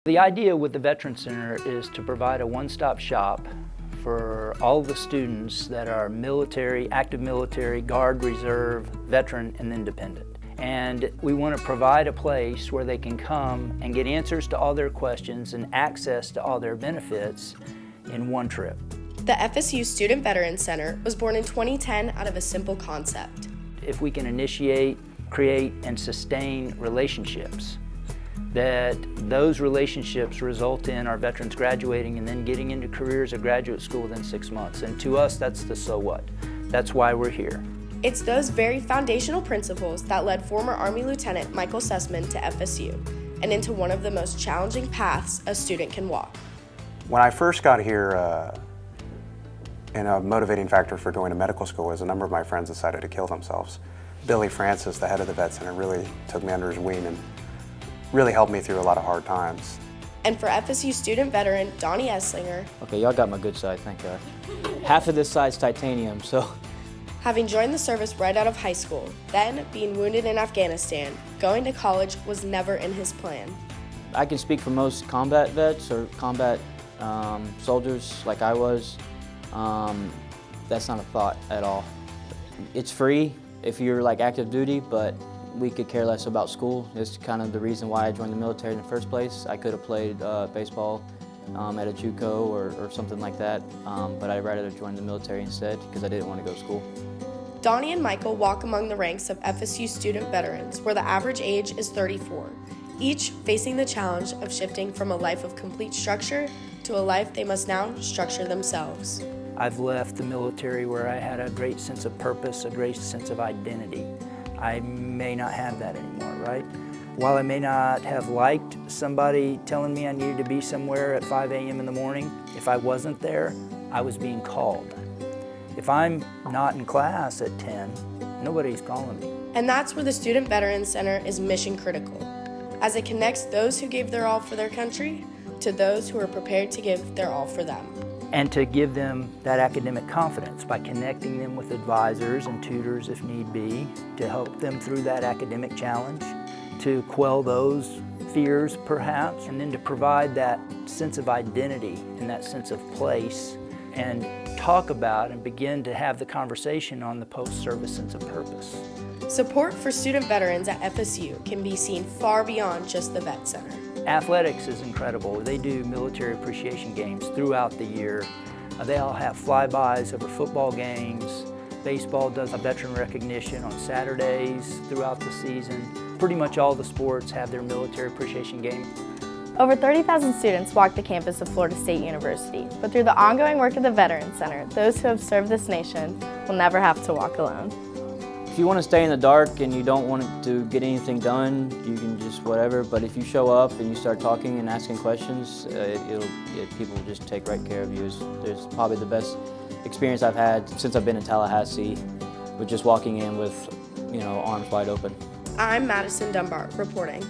The idea with the Veteran Center is to provide a one-stop shop for all the students that are military, active military, Guard, Reserve, Veteran, and independent. And we want to provide a place where they can come and get answers to all their questions and access to all their benefits in one trip. The FSU Student Veterans Center was born in 2010 out of a simple concept. If we can initiate, create, and sustain relationships, that those relationships result in our veterans graduating and then getting into careers or graduate school within 6 months. And to us, that's the so what. That's why we're here. It's those very foundational principles that led former Army Lieutenant Michael Sussman to FSU and into one of the most challenging paths a student can walk. When I first got here, and a motivating factor for going to medical school was a number of my friends decided to kill themselves. Billy Francis, the head of the Vet Center, really took me under his wing and really helped me through a lot of hard times. And for FSU student veteran Donnie Esslinger, okay, y'all got my good side, thank God. Half of this side's titanium, so. Having joined the service right out of high school, then being wounded in Afghanistan, going to college was never in his plan. I can speak for most combat vets or combat soldiers like I was. That's not a thought at all. It's free if you're like active duty, but we could care less about school. It's kind of the reason why I joined the military in the first place. I could have played baseball at a JUCO or something like that, but I'd rather join the military instead because I didn't want to go to school. Donnie and Michael walk among the ranks of FSU student veterans where the average age is 34, each facing the challenge of shifting from a life of complete structure to a life they must now structure themselves. I've left the military where I had a great sense of purpose, a great sense of identity. I may not have that anymore, right? While I may not have liked somebody telling me I needed to be somewhere at 5 a.m. in the morning, if I wasn't there, I was being called. If I'm not in class at 10, nobody's calling me. And that's where the Student Veterans Center is mission critical, as it connects those who gave their all for their country to those who are prepared to give their all for them. And to give them that academic confidence by connecting them with advisors and tutors if need be, to help them through that academic challenge, to quell those fears perhaps, and then to provide that sense of identity and that sense of place and talk about and begin to have the conversation on the post-service sense of purpose. Support for student veterans at FSU can be seen far beyond just the Vet Center. Athletics is incredible. They do military appreciation games throughout the year. They all have flybys over football games. Baseball does a veteran recognition on Saturdays throughout the season. Pretty much all the sports have their military appreciation game. Over 30,000 students walk the campus of Florida State University, but through the ongoing work of the Veterans Center, those who have served this nation will never have to walk alone. If you want to stay in the dark and you don't want to get anything done, you can just whatever, but if you show up and you start talking and asking questions, people will just take right care of you. It's probably the best experience I've had since I've been in Tallahassee, with just walking in with, arms wide open. I'm Madison Dunbar reporting.